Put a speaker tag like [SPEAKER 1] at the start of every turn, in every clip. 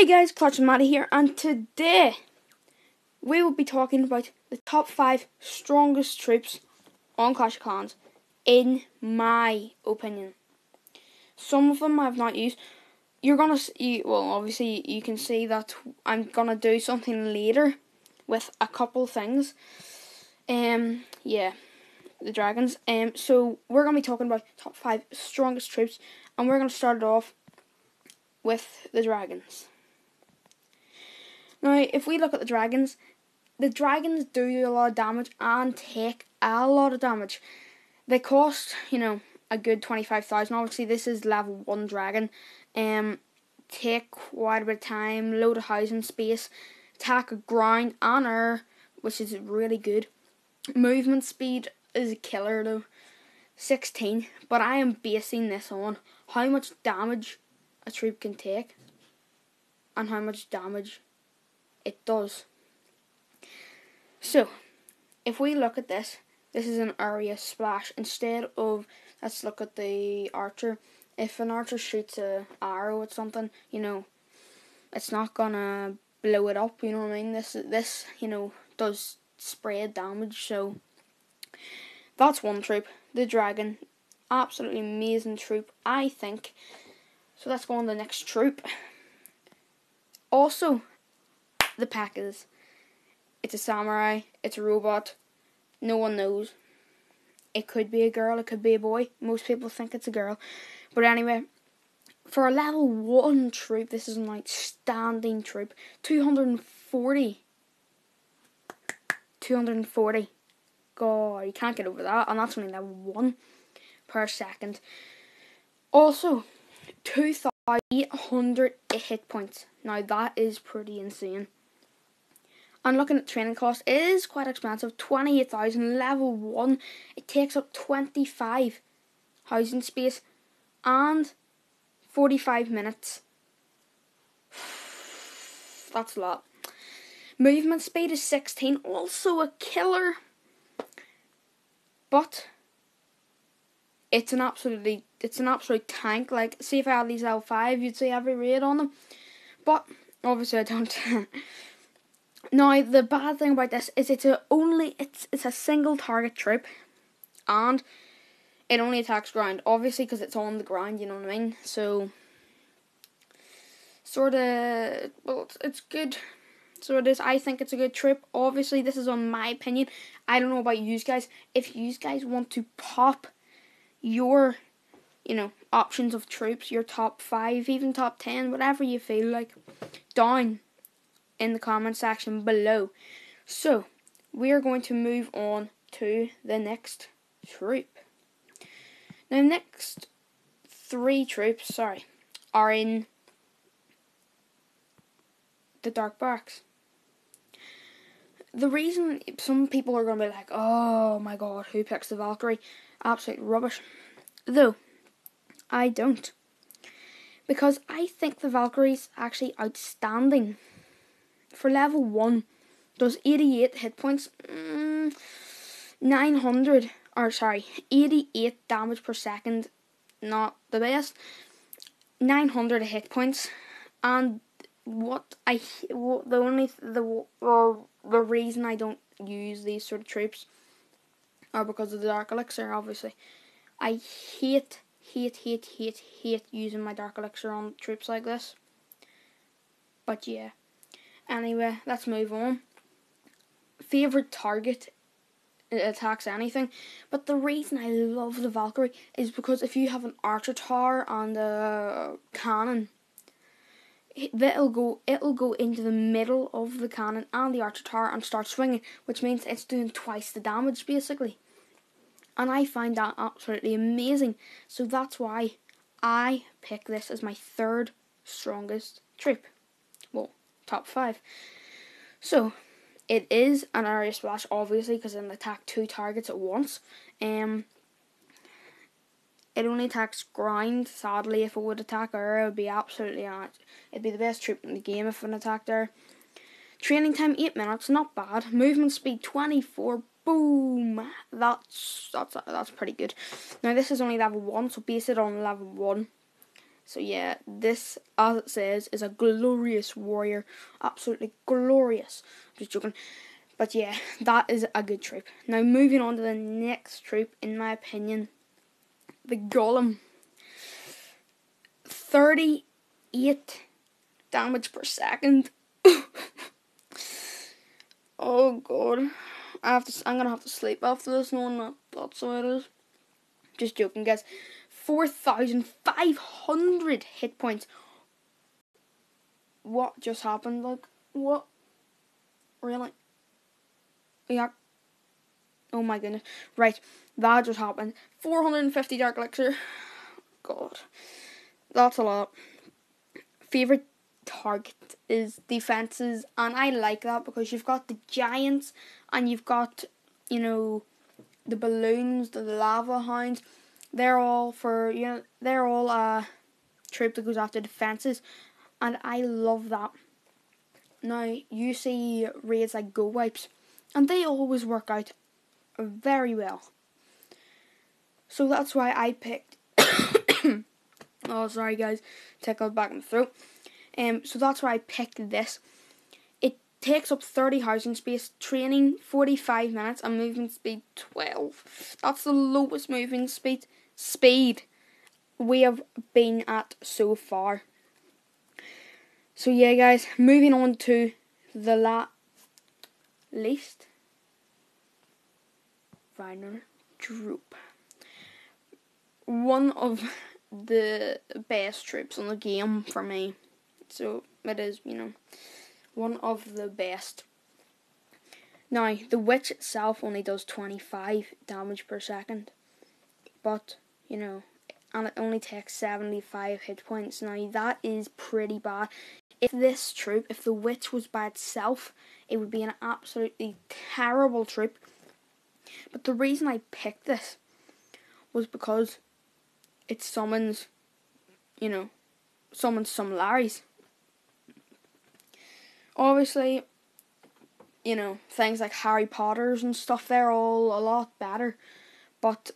[SPEAKER 1] Hey guys, Clutch and Matty here, and today we will be talking about the top 5 strongest troops on Clash of Clans, in my opinion. Some of them I have not used. You're gonna see, well, obviously you can see that I'm gonna do something later with a couple things. Yeah, the dragons. So we're gonna be talking about top 5 strongest troops, and we're gonna start it off with the dragons. Now, if we look at the dragons do a lot of damage and take a lot of damage. They cost, a good 25,000. Obviously, this is level 1 dragon. Take quite a bit of time, load of housing space, attack of ground and air, which is really good. Movement speed is a killer though, 16. But I am basing this on how much damage a troop can take and how much damage it does. So, if we look at this is an area splash. Instead of, let's look at the archer. If an archer shoots a arrow at something, it's not gonna blow it up, you know what I mean? This does spread damage, so that's one troop. The dragon, absolutely amazing troop, I think. So let's go on to the next troop. Also, the P.E.K.K.A.s. It's a samurai, it's a robot, no one knows. It could be a girl, it could be a boy. Most people think it's a girl. But anyway, for a level 1 troop, this is an outstanding troop. 240. God, you can't get over that. And that's only level 1 per second. Also, 2,800 hit points. Now that is pretty insane. And looking at training cost, it is quite expensive. 28,000, level 1. It takes up 25 housing space and 45 minutes. That's a lot. Movement speed is 16, also a killer. But it's an absolute tank. Like, see if I had these level 5, you'd see every raid on them. But obviously I don't. Now, the bad thing about this is it's a single target troop, and it only attacks ground, obviously, because it's on the ground, you know what I mean? So, it's good. So it is. I think it's a good troop. Obviously, this is on my opinion. I don't know about you guys. If you guys want to pop your, options of troops, your top 5, even top 10, whatever you feel like, down in the comment section below. So, we are going to move on to the next troop. Now, the next 3 troops, are in the Dark Barracks. The reason some people are going to be like, oh my god, who picks the Valkyrie? Absolute rubbish. Though, I don't. Because I think the Valkyrie's actually outstanding. For level 1, does 88 hit points, 88 damage per second, not the best. 900 hit points, and the reason I don't use these sort of troops are because of the Dark Elixir. Obviously, I hate using my Dark Elixir on troops like this. But yeah. Anyway, let's move on. Favourite target, it attacks anything. But the reason I love the Valkyrie is because if you have an archer tower and a cannon, it'll go into the middle of the cannon and the archer tower and start swinging, which means it's doing twice the damage basically. And I find that absolutely amazing. So that's why I pick this as my 3rd strongest troop. Well, top 5. So, it is an area splash, obviously, because it can attack 2 targets at once. It only attacks ground. Sadly, if it would attack air, it would be it'd be the best troop in the game if it attacked air. Training time 8 minutes, not bad. Movement speed 24. Boom. That's pretty good. Now this is only level 1, so base it on level 1. So yeah, this, as it says, is a glorious warrior. Absolutely glorious. Just joking. But yeah, that is a good troop. Now moving on to the next troop, in my opinion, the Golem. 38 damage per second. Oh god. I'm gonna have to sleep after this, knowing that that's the way it is. Just joking, guys. 4,500 hit points. What just happened? Like, what? Really? Yeah. Oh my goodness. Right, that just happened. 450 Dark Elixir. God. That's a lot. Favourite target is defences, and I like that because you've got the giants and you've got, you know, the balloons, the lava hounds. They're all for, you know, they're all a troop that goes after defences, and I love that. Now you see raids like Go Wipes, and they always work out very well. So that's why I picked. Oh, sorry guys, tickled back in the throat. So that's why I picked this. It takes up 30 housing space, training 45 minutes, and movement speed 12. That's the lowest moving speed we have been at so far. So yeah, guys, moving on to the least Viner troop. One of the best troops on the game for me. So it is, you know, one of the best. Now, the witch itself only does 25 damage per second. But, you know, and it only takes 75 hit points. Now, that is pretty bad. If this troop, if the witch was by itself, it would be an absolutely terrible troop. But the reason I picked this was because it summons, you know, summons some Larrys. Obviously, you know, things like Harry Potter's and stuff, they're all a lot better. But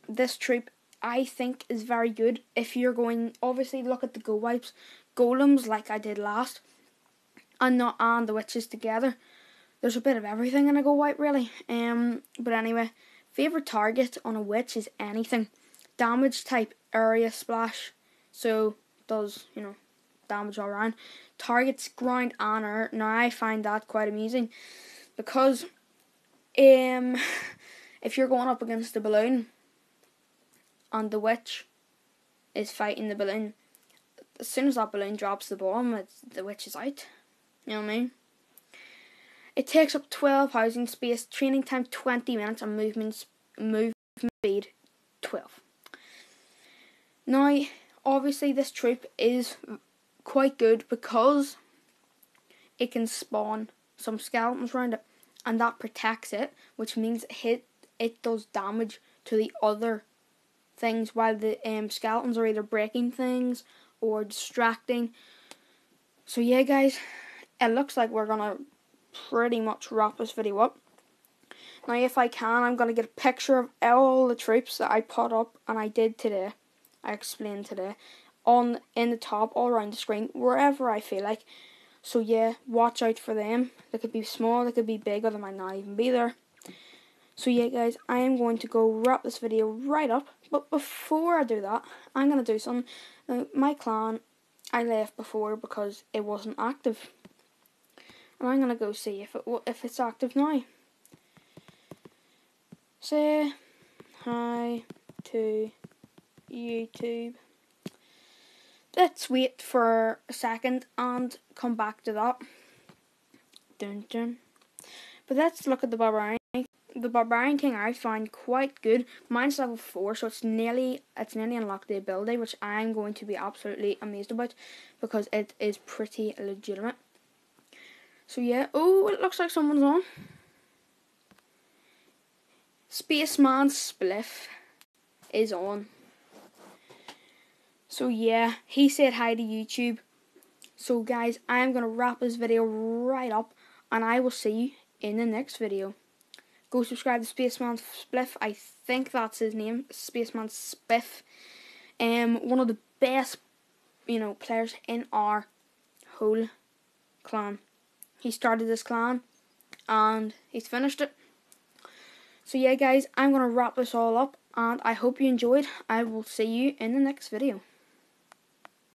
[SPEAKER 1] this troop, I think, is very good. If you're going, obviously, look at the Go Wipes. Golems, like I did last, and the witches together. There's a bit of everything in a Go Wipe, really. But anyway, favourite target on a witch is anything. Damage type, area splash. So, does, you know, damage all around. Targets ground and earth. Now I find that quite amusing because if you're going up against the balloon and the witch is fighting the balloon, as soon as that balloon drops the bomb, the witch is out. You know what I mean? It takes up 12 housing space, training time 20 minutes, and movement speed 12. Now, obviously this troop is quite good because it can spawn some skeletons around it, and that protects it, which means it does damage to the other things while the skeletons are either breaking things or distracting. So yeah, guys, it looks like we're gonna pretty much wrap this video up. Now, if I can, I'm gonna get a picture of all the troops that I put up and I explained today, in the top, all around the screen, wherever I feel like. So yeah, watch out for them. They could be small, they could be big, or they might not even be there. So yeah, guys, I am going to go wrap this video right up. But before I do that, I'm going to do something. My clan, I left before because it wasn't active. And I'm going to go see if it's active now. Say hi to YouTube. Let's wait for a second and come back to that. Dun dun. But let's look at the Barbarian. The Barbarian King I find quite good. Mine's level 4, so it's nearly unlocked the ability, which I'm going to be absolutely amazed about because it is pretty legitimate. So yeah, oh, it looks like someone's on. Spaceman Spliff is on. So yeah, he said hi to YouTube. So guys, I am going to wrap this video right up, and I will see you in the next video. Go subscribe to Spaceman Spliff. I think that's his name, Spaceman Spiff. one of the best, players in our whole clan. He started this clan and he's finished it. So yeah guys, I'm going to wrap this all up and I hope you enjoyed. I will see you in the next video.